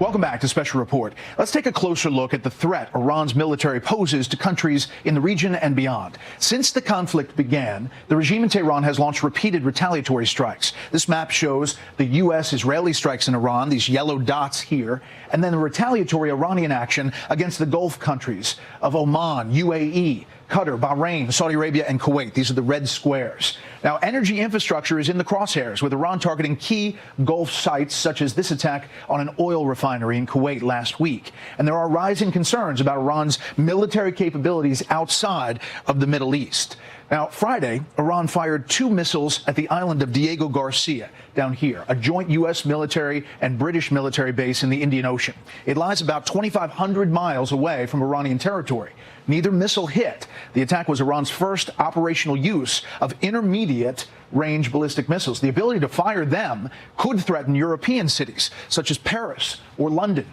Welcome back to Special Report. Let's take a closer look at the threat Iran's military poses to countries in the region and beyond. Since the conflict began, the regime in Tehran has launched repeated retaliatory strikes. This map shows the U.S.-Israeli strikes in Iran, these yellow dots here, and then the retaliatory Iranian action against the Gulf countries of Oman, UAE, Qatar, Bahrain, Saudi Arabia, and Kuwait. These are the red squares. Now, energy infrastructure is in the crosshairs, with Iran targeting key Gulf sites, such as this attack on an oil refinery in Kuwait last week. And there are rising concerns about Iran's military capabilities outside of the Middle East. Now, Friday, Iran fired 2 missiles at the island of Diego Garcia down here, a joint U.S. military and British military base in the Indian Ocean. It lies about 2,500 miles away from Iranian territory. Neither missile hit. The attack was Iran's first operational use of intermediate range ballistic missiles. The ability to fire them could threaten European cities, such as Paris or London.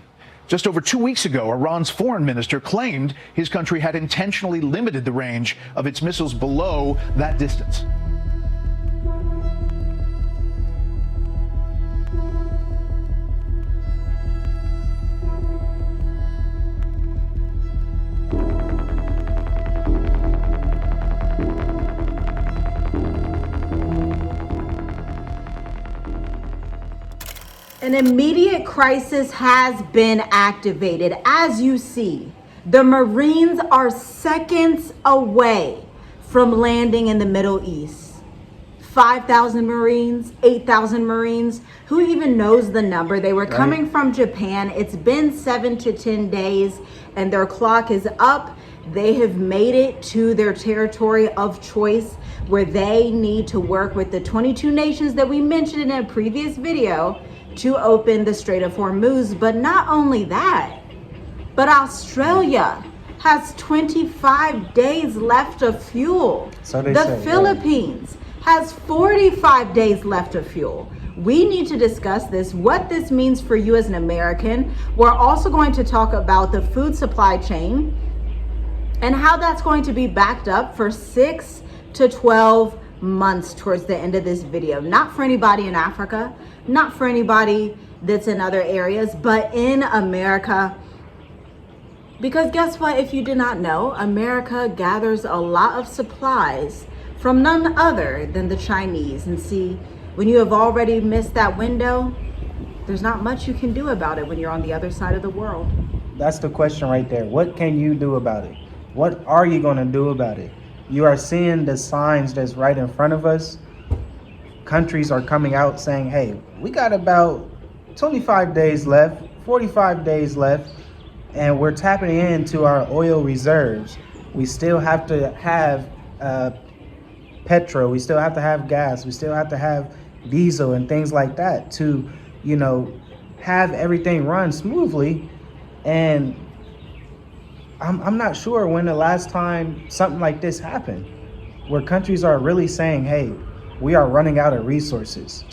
Just over 2 weeks ago, Iran's foreign minister claimed his country had intentionally limited the range of its missiles below that distance. An immediate crisis has been activated. As you see, the Marines are seconds away from landing in the Middle East. 5,000 Marines, 8,000 Marines, who even knows the number? They were coming from Japan. It's been 7 to 10 days and their clock is up. They have made it to their territory of choice, where they need to work with the 22 nations that we mentioned in a previous video to open the Strait of Hormuz. But not only that, but Australia has 25 days left of fuel. So the Philippines has 45 days left of fuel. We need to discuss this, what this means for you as an American. We're also going to talk about the food supply chain and how that's going to be backed up for 6 to 12 months towards the end of this video. Not for anybody in Africa, not for anybody that's in other areas, but in America. Because guess what? If you did not know, America gathers a lot of supplies from none other than the Chinese. And see, when you have already missed that window, there's not much you can do about it when you're on the other side of the world. That's the question right there. What can you do about it? What are you going to do about it? You are seeing the signs that's right in front of us. Countries are coming out saying, hey, we got about 25 days left, 45 days left, and we're tapping into our oil reserves. We still have to have petrol, we still have to have gas, we still have to have diesel and things like that to, you know, have everything run smoothly. And I'm not sure when the last time something like this happened, where countries are really saying, hey, we are running out of resources.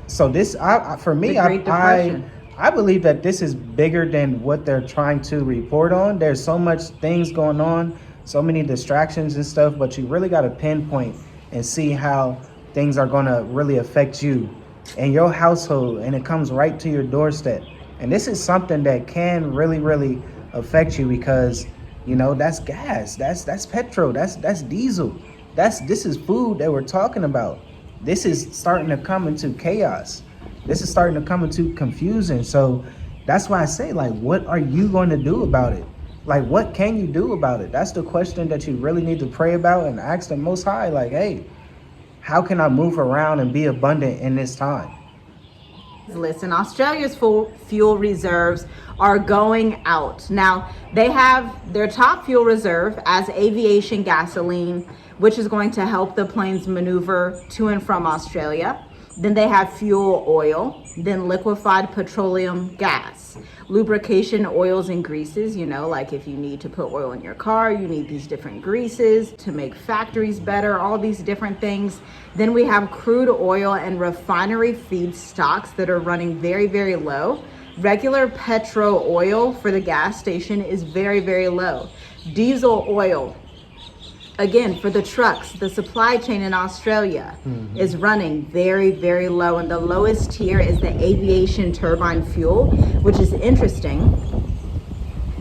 So this, for me, I believe that this is bigger than what they're trying to report on. There's so much things going on, so many distractions and stuff, but you really got to pinpoint and see how things are going to really affect you and your household, and it comes right to your doorstep. And this is something that can really affect you, because, you know, that's gas, that's petrol, that's diesel, this is food that we're talking about. This is starting to come into chaos. This is starting to come into confusion. So that's why I say, like, what are you going to do about it? Like, what can you do about it? That's the question that you really need to pray about and ask the Most High, like, hey, how can I move around and be abundant in this time? Listen, Australia's fuel reserves are going out. Now, they have their top fuel reserve as aviation gasoline, which is going to help the planes maneuver to and from Australia. Then they have fuel oil, then liquefied petroleum gas, lubrication oils and greases, you know, like if you need to put oil in your car, you need these different greases to make factories better, all these different things. Then we have crude oil and refinery feedstocks that are running very low. Regular petrol oil for the gas station is very low. Diesel oil, Again, for the trucks, the supply chain in Australia is running very, very low. And the lowest tier is the aviation turbine fuel, which is interesting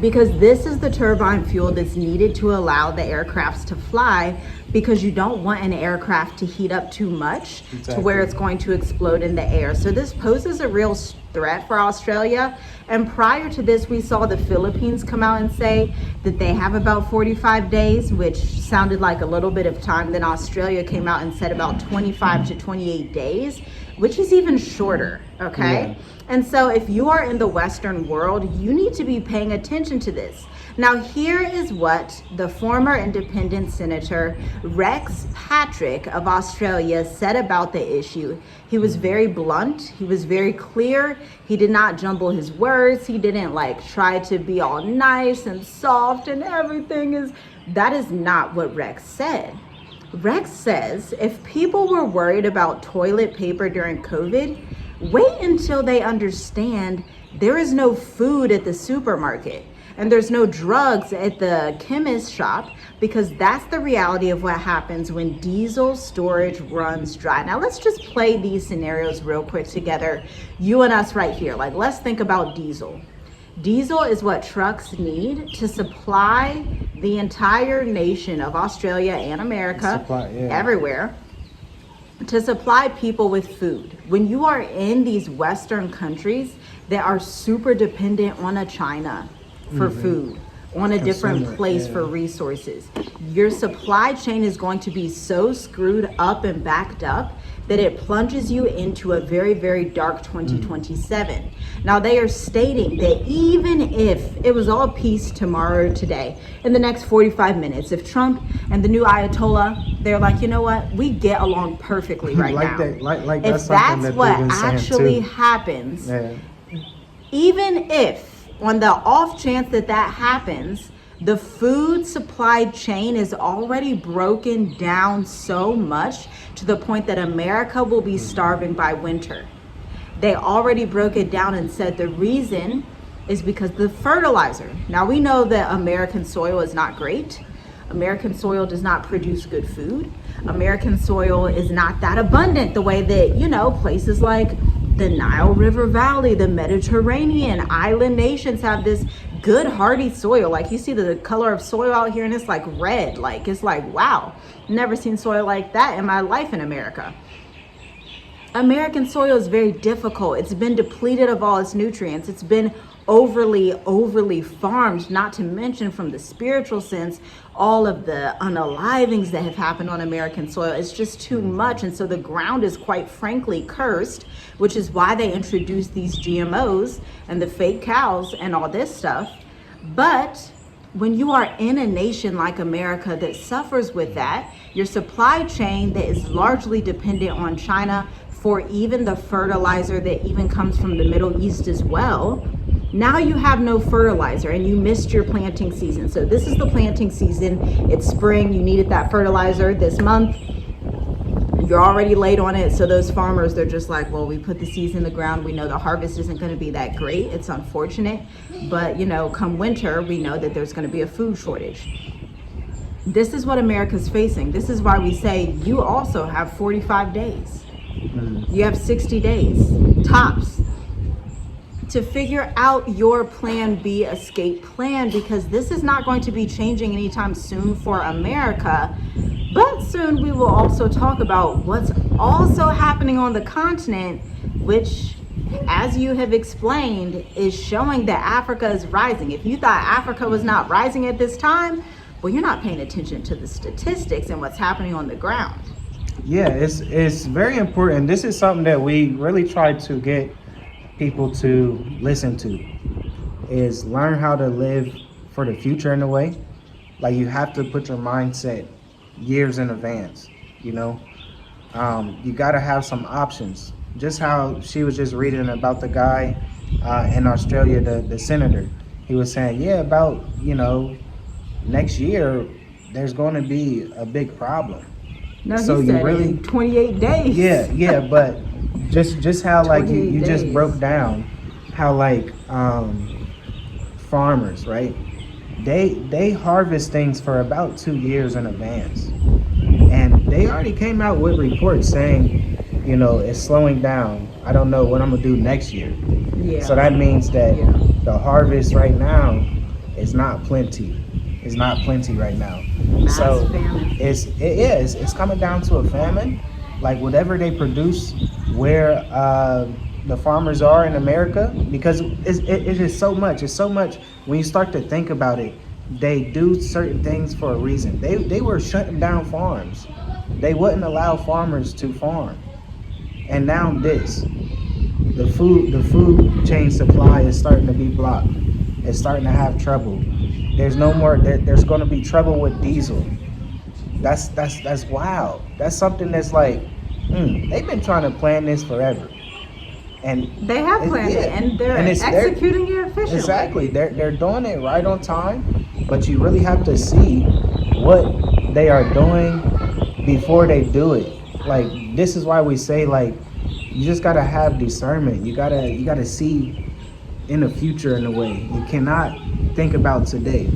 because this is the turbine fuel that's needed to allow the aircrafts to fly, because you don't want an aircraft to heat up too much to where it's going to explode in the air. So this poses a real threat for Australia. And prior to this, we saw the Philippines come out and say that they have about 45 days, which sounded like a little bit of time. Then Australia came out and said about 25 to 28 days, which is even shorter, okay? Yeah. And so if you are in the Western world, you need to be paying attention to this. Now, here is what the former independent senator Rex Patrick of Australia said about the issue. He was very blunt. He was very clear. He did not jumble his words. He didn't like try to be all nice and soft and everything is. That is not what Rex said. Rex says if people were worried about toilet paper during COVID, wait until they understand there is no food at the supermarket and there's no drugs at the chemist shop, because that's the reality of what happens when diesel storage runs dry. Now let's just play these scenarios real quick together, you and us right here. Like, let's think about diesel. Diesel is what trucks need to supply the entire nation of Australia and America, everywhere, to supply people with food. When you are in these Western countries that are super dependent on a China for food, on a different place for resources, your supply chain is going to be so screwed up and backed up that it plunges you into a very, very dark 2027. Now, they are stating that even if it was all peace tomorrow, today, in the next 45 minutes, if Trump and the new Ayatollah, they're like, you know what, we get along perfectly right now. If that's what actually happens, even if on the off chance that that happens, the food supply chain is already broken down so much to the point that America will be starving by winter. They already broke it down and said the reason is because the fertilizer. Now we know that American soil is not great. American soil does not produce good food. American soil is not that abundant the way that, you know, places like the Nile River Valley, the Mediterranean island nations have this good hardy soil. Like, you see the color of soil out here and it's like red. Like, it's like, wow, never seen soil like that in my life in America. American soil is very difficult. It's been depleted of all its nutrients. It's been overly farmed, not to mention from the spiritual sense, all of the unalivings that have happened on American soil. It's just too much. And so the ground is quite frankly cursed, which is why they introduced these GMOs and the fake cows and all this stuff. But when you are in a nation like America that suffers with that, your supply chain that is largely dependent on China for even the fertilizer that even comes from the Middle East as well, now you have no fertilizer and you missed your planting season. So this is the planting season. It's spring. You needed that fertilizer this month. You're already late on it. So those farmers, they're just like, well, we put the seeds in the ground. We know the harvest isn't going to be that great. It's unfortunate. But, you know, come winter, we know that there's going to be a food shortage. This is what America's facing. This is why we say you also have 45 days. You have 60 days, tops, to figure out your plan B escape plan, because this is not going to be changing anytime soon for America. But soon we will also talk about what's also happening on the continent, which, as you have explained, is showing that Africa is rising. If you thought Africa was not rising at this time, well, you're not paying attention to the statistics and what's happening on the ground. Yeah, it's very important. This is something that we really try to get people to listen to, is learn how to live for the future in a way. Like, you have to put your mindset years in advance, you know. You got to have some options. Just how she was just reading about the guy in Australia, the senator. He was saying, yeah, about, you know, next year there's going to be a big problem. No, so he said really, 28 days. Yeah, but just how, like, you just broke down how, like, farmers, right? they harvest things for about 2 years in advance, and they already came out with reports saying, it's slowing down. I don't know what I'm gonna do next year. Yeah. So that means that Yeah. the harvest right now is not plenty. It's not plenty right now. Mass So famine. it's coming down to a famine. Like whatever they produce, where the farmers are in America, because it is so much. It's so much. When you start to think about it, they do certain things for a reason. They were shutting down farms. They wouldn't allow farmers to farm, and now the food chain supply is starting to be blocked. It's starting to have trouble. There's no more. There's going to be trouble with diesel. That's wild. That's something that's like, they've been trying to plan this forever, and They have planned it, and they're they're executing it efficiently. exactly. They're doing it right on time, but you really have to see what they are doing before they do it. Like, this is why we say, like, you just gotta have discernment. You gotta see in the future in a way. You cannot think about today.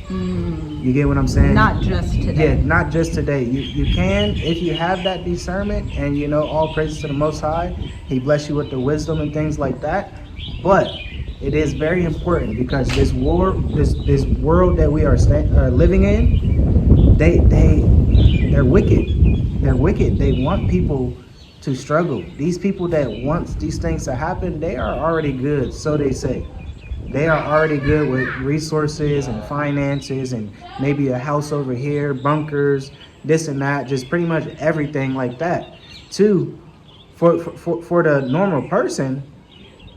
You get what I'm saying? Not just today. Yeah, not just today. You can, if you have that discernment, and all praises to the Most High. He bless you with the wisdom and things like that. But it is very important, because this world that we are living in, they're wicked. They're wicked. They want people to struggle. These people that want these things to happen, they are already good, so they say. They are already good with resources and finances, and maybe a house over here, bunkers, this and that, just pretty much everything like that. Too, for the normal person,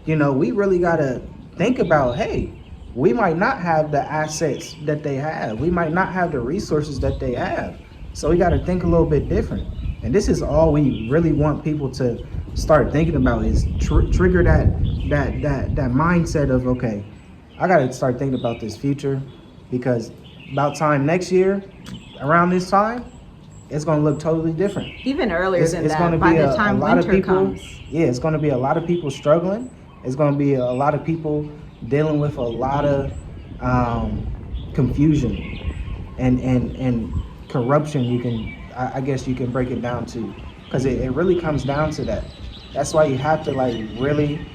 we really gotta think about, hey, we might not have the assets that they have. We might not have the resources that they have. So we gotta think a little bit different. And this is all we really want people to start thinking about, is trigger that mindset of, okay, I got to start thinking about this future, because about time next year, around this time, it's going to look totally different. Even earlier than It's that, going to by be the time a lot of winter people. comes. Yeah, it's going to be a lot of people struggling. It's going to be a lot of people dealing with a lot of confusion and corruption. I guess you can break it down to, because it really comes down to that. That's why you have to really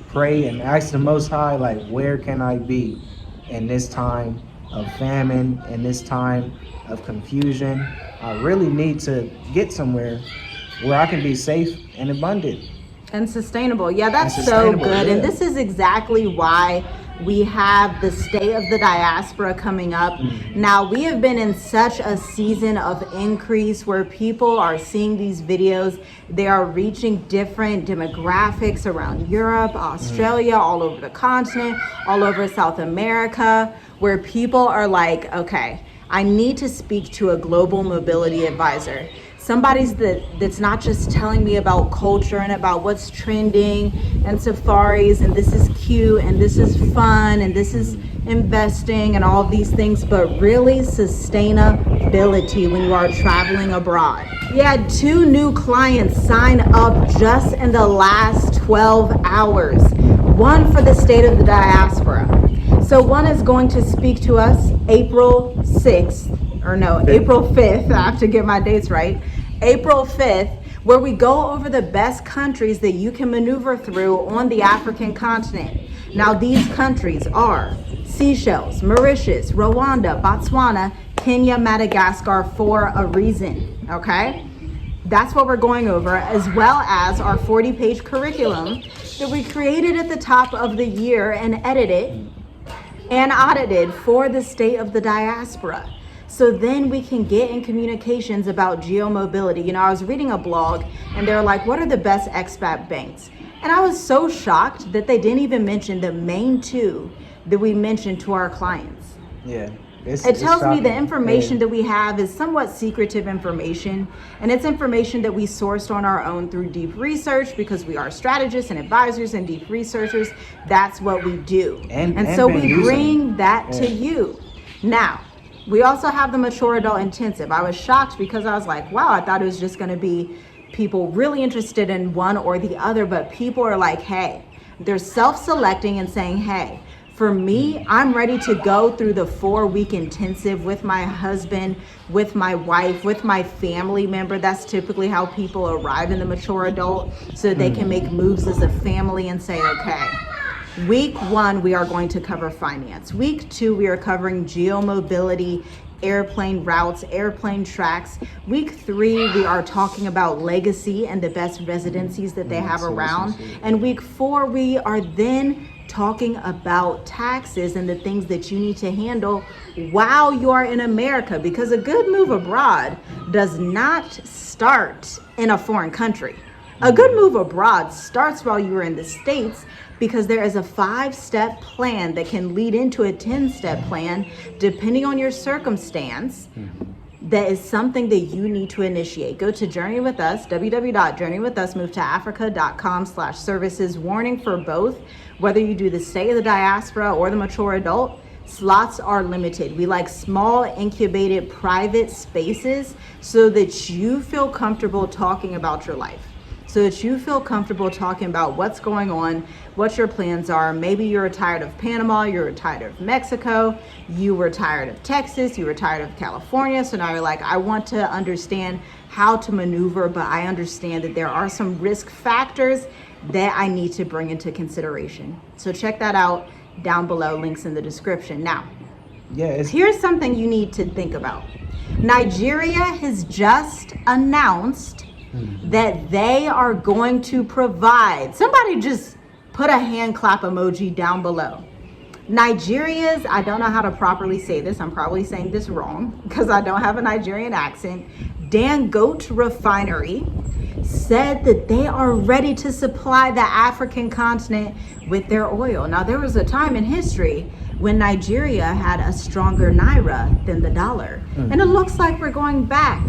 pray and ask the Most High, like, where can I be in this time of famine, in this time of confusion? I really need to get somewhere where I can be safe and abundant. And sustainable. Yeah, that's And so sustainable, good. yeah. And this is exactly why we have the State of the Diaspora coming up. Now, we have been in such a season of increase where people are seeing these videos. They are reaching different demographics around Europe, Australia, all over the continent, all over South America, where people are like, okay, I need to speak to a global mobility advisor. Somebody's that's not just telling me about culture and about what's trending and safaris and this is cute and this is fun and this is investing and all these things, but really sustainability when you are traveling abroad. We had 2 new clients sign up just in the last 12 hours. One for the State of the Diaspora. So one is going to speak to us April 6th, or no, April 5th. I have to get my dates right. April 5th, where we go over the best countries that you can maneuver through on the African continent. Now, these countries are Seychelles, Mauritius, Rwanda, Botswana, Kenya, Madagascar, for a reason, okay? That's what we're going over, as well as our 40-page curriculum that we created at the top of the year and edited and audited for the State of the Diaspora. So then we can get in communications about geomobility. I was reading a blog and they're like, what are the best expat banks? And I was so shocked that they didn't even mention the main 2 that we mentioned to our clients. Yeah. It tells me the shocking. information that we have is somewhat secretive information, and it's information that we sourced on our own through deep research, because we are strategists and advisors and deep researchers. That's what we do. And so we bring that to you. Now, we also have the Mature Adult Intensive. I was shocked because I was like, wow, I thought it was just going to be people really interested in one or the other, but people are like, hey, they're self-selecting and saying, hey, For me, I'm ready to go through the 4-week intensive with my husband, with my wife, with my family member. That's typically how people arrive in the mature adult, so that they can make moves as a family and say, okay, week 1, we are going to cover finance. Week 2, we are covering geomobility, airplane routes, airplane tracks. Week 3, we are talking about legacy and the best residencies that they have around. And week 4, we are then talking about taxes and the things that you need to handle while you are in America, because a good move abroad does not start in a foreign country. A good move abroad starts while you are in the States, because there is a 5-step plan that can lead into a 10-step plan depending on your circumstance. That is something that you need to initiate. Go to Journey With Us, www.journeywithusmovetoafrica.com/services. Warning for both, whether you do the state of the diaspora or the mature adult, slots are limited. We like small, incubated, private spaces so that you feel comfortable talking about your life. So that you feel comfortable talking about what's going on, what your plans are. Maybe you're tired of Panama, you're tired of Mexico, you were tired of Texas, you were tired of California. So now you're like, I want to understand how to maneuver, but I understand that there are some risk factors that I need to bring into consideration. So check that out down below, links in the description. Now, here's something you need to think about. Nigeria has just announced that they are going to provide, somebody just put a hand clap emoji down below. Nigeria's, I don't know how to properly say this, I'm probably saying this wrong because I don't have a Nigerian accent, Dangote Refinery said that they are ready to supply the African continent with their oil. Now, there was a time in history when Nigeria had a stronger naira than the dollar. And it looks like we're going back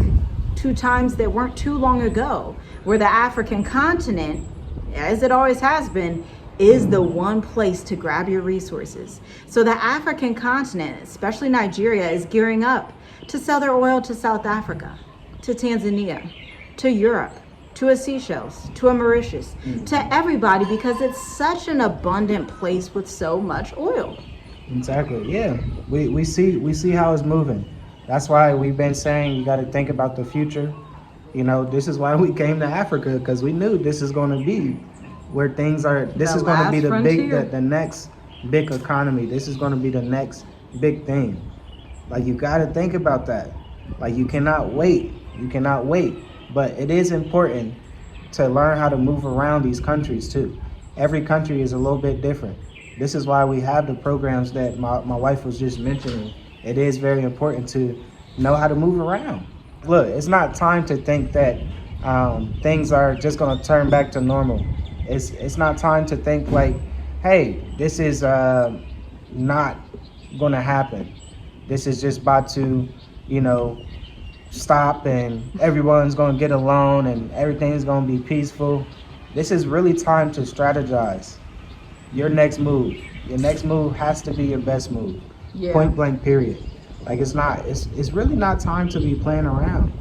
to times that weren't too long ago, where the African continent, as it always has been, is the one place to grab your resources. So the African continent, especially Nigeria, is gearing up to sell their oil to South Africa, to Tanzania, to Europe, to a Seychelles, to a Mauritius, to everybody, because it's such an abundant place with so much oil. Exactly. Yeah, we see how it's moving. That's why we've been saying you got to think about the future. You know, this is why we came to Africa, because we knew this is going to be where things are. This is going to be the next big economy. This is going to be the next big thing. Like, you got to think about that. Like, you cannot wait. You cannot wait. But it is important to learn how to move around these countries too. Every country is a little bit different. This is why we have the programs that my wife was just mentioning. It is very important to know how to move around. Look, it's not time to think that things are just going to turn back to normal. It's not time to think like, hey, this is not going to happen. This is just about to, stop, and everyone's going to get along and everything's going to be peaceful. This is really time to strategize. Your next move has to be your best move. Yeah. Point blank, period. Like, it's really not time to be playing around.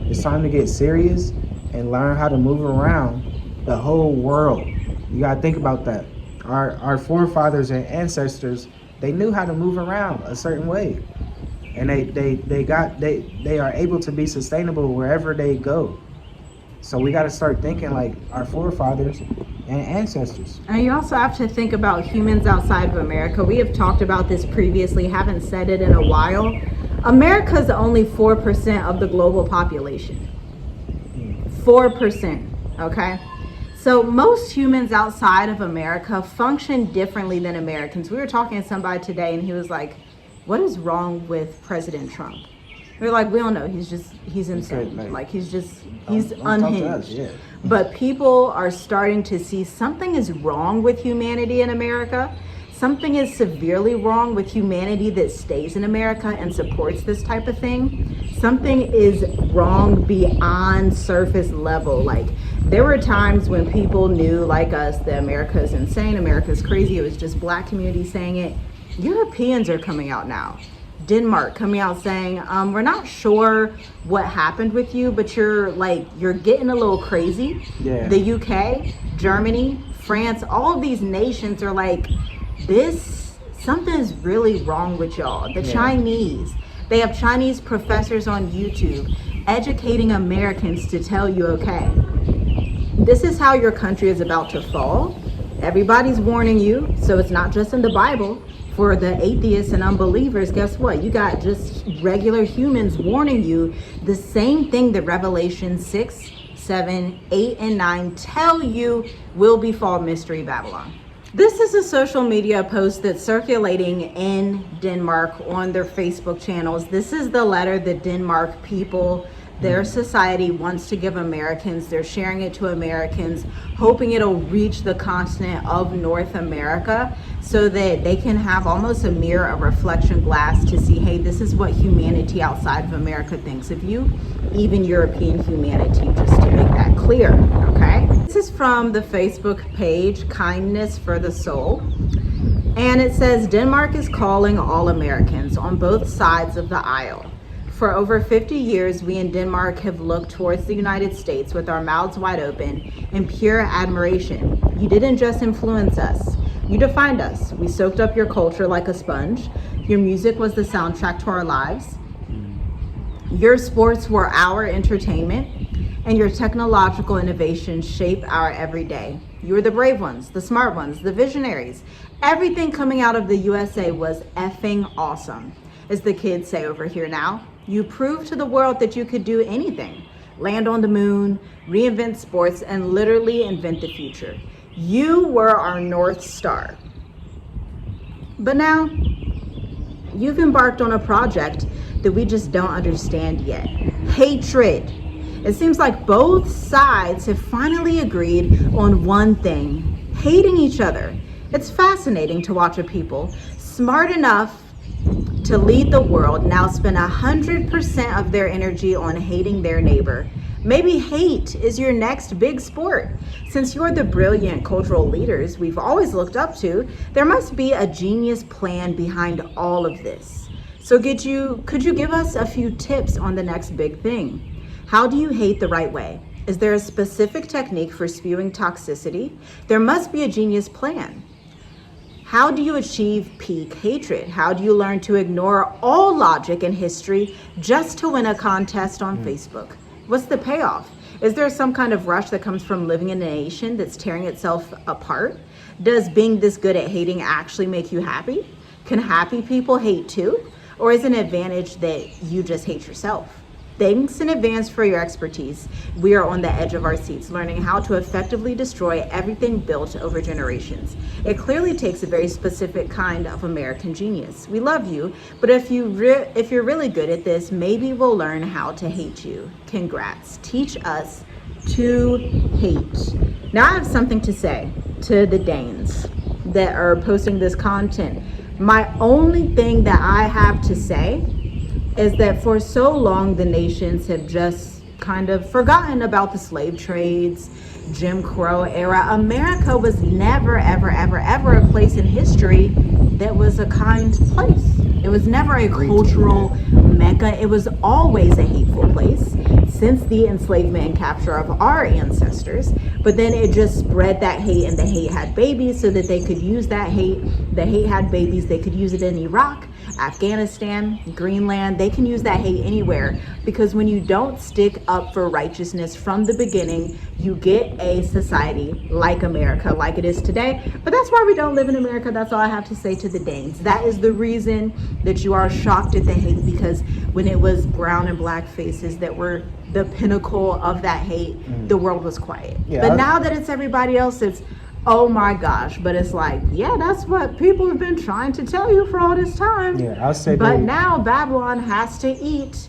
It's time to get serious and learn how to move around the whole world. You got to think about that. Our forefathers and ancestors, they knew how to move around a certain way. And they are able to be sustainable wherever they go. So we got to start thinking like our forefathers and ancestors. And you also have to think about humans outside of America. We have talked about this previously, haven't said it in a while. America's only 4% of the global population. 4%, okay? So most humans outside of America function differently than Americans. We were talking to somebody today and he was like, what is wrong with President Trump? We're like, we don't know. He's insane. He's unhinged. Yeah. But people are starting to see something is wrong with humanity in America. Something is severely wrong with humanity that stays in America and supports this type of thing. Something is wrong beyond surface level. Like, there were times when people knew, like us, that America is insane, America is crazy. It was just Black community saying it. Europeans are coming out now. Denmark coming out saying, we're not sure what happened with you, but you're getting a little crazy. Yeah. The UK, Germany, France, all of these nations are like, this something's really wrong with y'all. The Chinese, they have Chinese professors on YouTube educating Americans to tell you, okay, this is how your country is about to fall. Everybody's warning you, so it's not just in the Bible. For the atheists and unbelievers, guess what? You got just regular humans warning you the same thing that Revelation 6, 7, 8, and 9 tell you will befall Mystery Babylon. This is a social media post that's circulating in Denmark on their Facebook channels. This is the letter that Denmark people, their society wants to give Americans. They're sharing it to Americans, hoping it'll reach the continent of North America so that they can have almost a mirror, a reflection glass to see, hey, this is what humanity outside of America thinks of you, even European humanity, just to make that clear, okay? This is from the Facebook page, Kindness for the Soul. And it says, Denmark is calling all Americans on both sides of the aisle. For over 50 years, we in Denmark have looked towards the United States with our mouths wide open in pure admiration. You didn't just influence us, you defined us. We soaked up your culture like a sponge. Your music was the soundtrack to our lives. Your sports were our entertainment, and your technological innovations shape our everyday. You were the brave ones, the smart ones, the visionaries. Everything coming out of the USA was effing awesome, as the kids say over here now. You proved to the world that you could do anything. Land on the moon, reinvent sports, and literally invent the future. You were our North Star. But now, you've embarked on a project that we just don't understand yet. Hatred. It seems like both sides have finally agreed on one thing: hating each other. It's fascinating to watch a people smart enough to lead the world now spend 100% of their energy on hating their neighbor. Maybe hate is your next big sport. Since you're the brilliant cultural leaders we've always looked up to, there must be a genius plan behind all of this. So could you give us a few tips on the next big thing? How do you hate the right way? Is there a specific technique for spewing toxicity? There must be a genius plan. How do you achieve peak hatred? How do you learn to ignore all logic and history just to win a contest on Facebook? What's the payoff? Is there some kind of rush that comes from living in a nation that's tearing itself apart? Does being this good at hating actually make you happy? Can happy people hate too? Or is it an advantage that you just hate yourself? Thanks in advance for your expertise. We are on the edge of our seats, learning how to effectively destroy everything built over generations. It clearly takes a very specific kind of American genius. We love you, but if you're really good at this, maybe we'll learn how to hate you. Congrats. Teach us to hate. Now I have something to say to the Danes that are posting this content. My only thing that I have to say is that for so long the nations have just kind of forgotten about the slave trades, Jim Crow era. America was never, ever, ever, ever a place in history that was a kind place. It was never a cultural mecca. It was always a hateful place since the enslavement and capture of our ancestors. But then it just spread that hate, and the hate had babies so that they could use that hate. The hate had babies. They could use it in Iraq, Afghanistan, Greenland. They can use that hate anywhere, because when you don't stick up for righteousness from the beginning, you get a society like America, like it is today. But that's why we don't live in America. That's all I have to say to the Danes. That is the reason that you are shocked at the hate, because when it was brown and black faces that were the pinnacle of that hate, the world was quiet. But now that it's everybody else, it's, oh my gosh. But it's like, yeah, that's what people have been trying to tell you for all this time. Yeah, I'll say. But now Babylon has to eat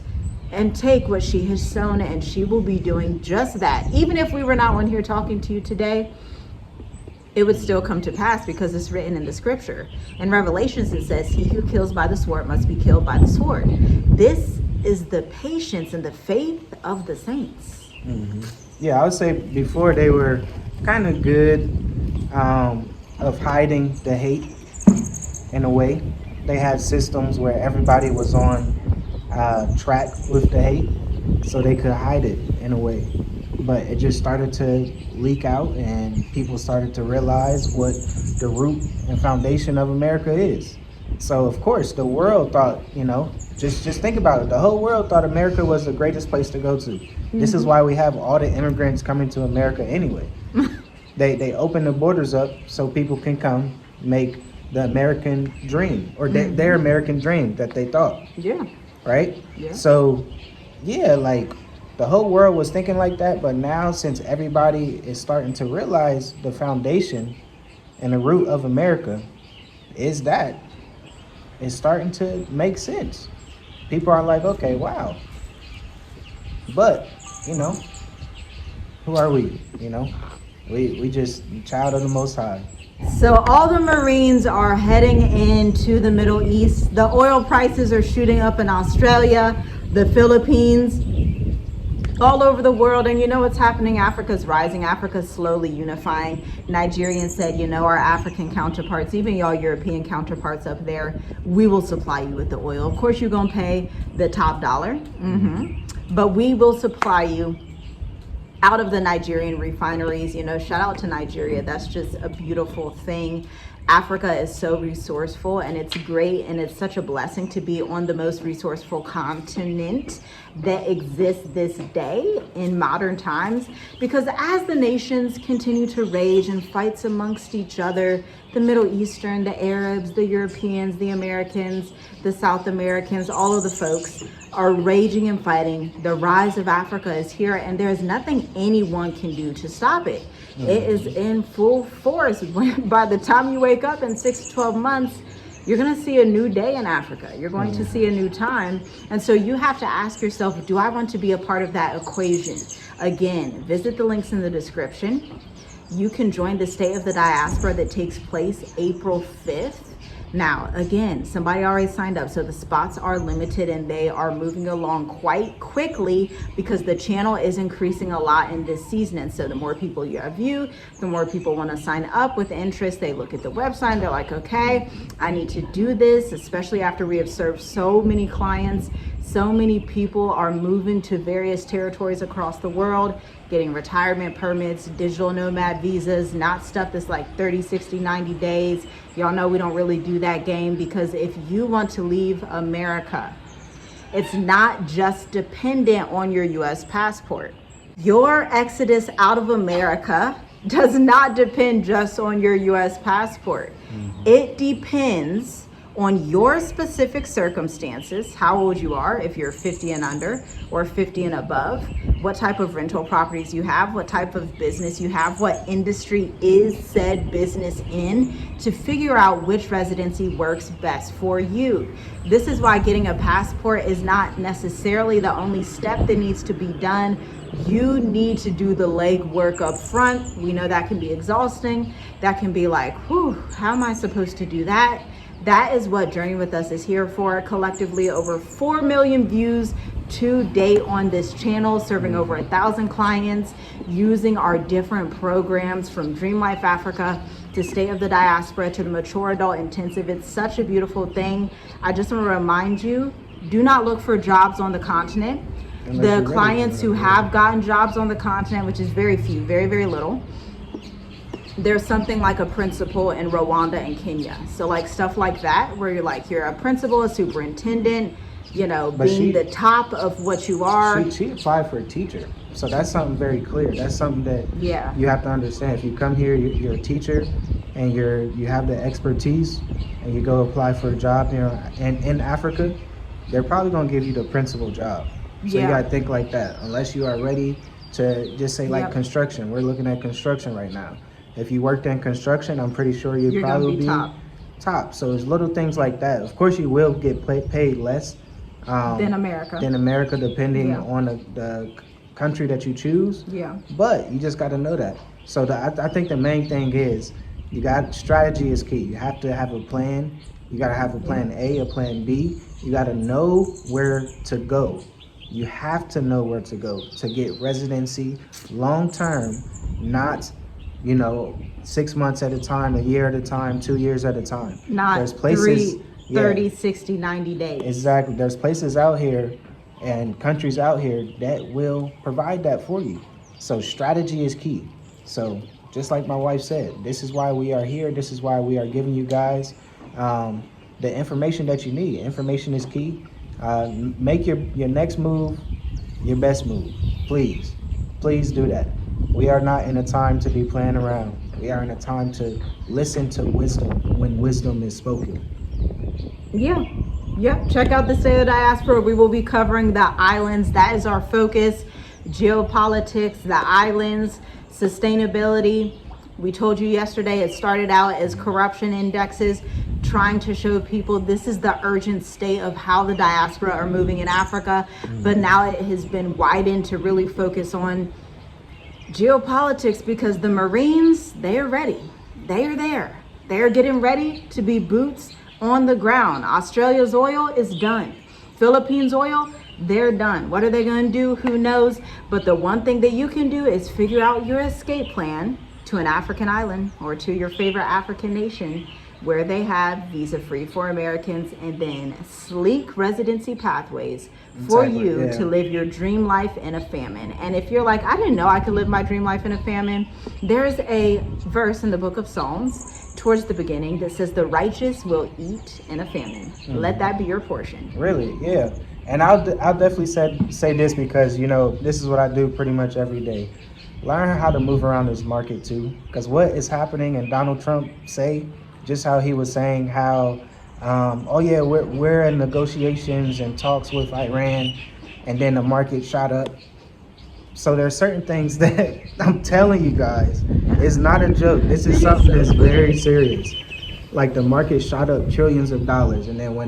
and take what she has sown, and she will be doing just that. Even if we were not on here talking to you today, it would still come to pass, because it's written in the scripture. In Revelations, it says, he who kills by the sword must be killed by the sword. This is the patience and the faith of the saints. Mm-hmm. Yeah, I would say before they were kind of good of hiding the hate in a way. They had systems where everybody was on track with the hate, so they could hide it in a way. But it just started to leak out, and people started to realize what the root and foundation of America is. So of course the world thought, just think about it. The whole world thought America was the greatest place to go to. This is why we have all the immigrants coming to America anyway. They open the borders up so people can come make the American dream, or their American dream that they thought. Yeah. Right? Yeah. So yeah, like the whole world was thinking like that, but now since everybody is starting to realize the foundation and the root of America is that, it's starting to make sense. People are like, okay, wow. But, who are we? We just child of the Most High. So all the Marines are heading into the Middle East. The oil prices are shooting up in Australia, the Philippines, all over the world. And you know what's happening? Africa's rising. Africa's slowly unifying. Nigerians said, our African counterparts, even y'all European counterparts up there, we will supply you with the oil. Of course, you're going to pay the top dollar, but we will supply you out of the Nigerian refineries. Shout out to Nigeria. That's just a beautiful thing. Africa is so resourceful, and it's great, and it's such a blessing to be on the most resourceful continent that exists this day in modern times, because as the nations continue to rage and fights amongst each other, the Middle Eastern, the Arabs, the Europeans, the Americans, the South Americans, all of the folks are raging and fighting. The rise of Africa is here, and there's nothing anyone can do to stop it. It is in full force. By the time you wake up in 6 to 12 months, you're going to see a new day in Africa. You're going to see a new time. And so you have to ask yourself, do I want to be a part of that equation? Again, visit the links in the description. You can join the State of the Diaspora that takes place April 5th. Now, again, somebody already signed up, so the spots are limited and they are moving along quite quickly because the channel is increasing a lot in this season. And so the more people you have viewed, the more people want to sign up with interest. They look at the website and they're like, okay, I need to do this, especially after we have served so many clients. So many people are moving to various territories across the world, getting retirement permits, digital nomad visas, not stuff that's like 30, 60, 90 days. Y'all know we don't really do that game, because if you want to leave America, it's not just dependent on your US passport. Your exodus out of America does not depend just on your US passport. It depends on your specific circumstances, how old you are, if you're 50 and under or 50 and above, what type of rental properties you have, what type of business you have, what industry is said business in, to figure out which residency works best for you. This is why getting a passport is not necessarily the only step that needs to be done. You need to do the legwork up front. We know that can be exhausting. That can be like, whew, how am I supposed to do that? That is what Journey With Us is here for. Collectively, over 4 million views to date on this channel, serving over 1,000 clients, using our different programs from Dream Life Africa to State of the Diaspora to the Mature Adult Intensive. It's such a beautiful thing. I just want to remind you, do not look for jobs on the continent. The clients who have gotten jobs on the continent, which is very few, very, very little, there's something like a principal in Rwanda and Kenya. So like stuff like that, where you're a principal, a superintendent, being the top of what you are. She applied for a teacher. So that's something very clear. That's something that you have to understand. If you come here, you're a teacher and you have the expertise, and you go apply for a job in Africa, they're probably going to give you the principal job. So you got to think like that. Unless you are ready to just say like construction. We're looking at construction right now. If you worked in construction, I'm pretty sure you'd probably be top. So it's little things like that. Of course, you will get paid less than America, depending on the country that you choose. Yeah. But you just got to know that. So I think the main thing is strategy is key. You have to have a plan. You got to have a plan A, a plan B. You got to know where to go. You have to know where to go to get residency long term, not 6 months at a time, a year at a time, 2 years at a time. There's places 30, 60, 90 days. Exactly. There's places out here and countries out here that will provide that for you. So strategy is key. So just like my wife said, this is why we are here. This is why we are giving you guys the information that you need. Information is key. Make your next move your best move. Please do that. We are not in a time to be playing around. We are in a time to listen to wisdom when wisdom is spoken. Yeah. Yep. Check out the State of the Diaspora. We will be covering the islands. That is our focus. Geopolitics, the islands, sustainability. We told you yesterday it started out as corruption indexes, trying to show people this is the urgent state of how the diaspora are moving in Africa. But now it has been widened to really focus on geopolitics, because the Marines, they are ready. They are there. They are getting ready to be boots on the ground. Australia's oil is done. Philippines oil, they're done. What are they going to do? Who knows? But the one thing that you can do is figure out your escape plan to an African island or to your favorite African nation where they have visa-free for Americans, and then sleek residency pathways for you to live your dream life in a famine. And if you're like, I didn't know I could live my dream life in a famine, there's a verse in the book of Psalms towards the beginning that says the righteous will eat in a famine. Let that be your portion. Really? Yeah. And I'll definitely say this, because, you know, this is what I do pretty much every day. Learn how to move around this market too, because what is happening, and Donald Trump just how he was saying how, we're in negotiations and talks with Iran, and then the market shot up. So there are certain things that I'm telling you guys, it's not a joke. This is something that's very serious. Like, the market shot up trillions of dollars, and then when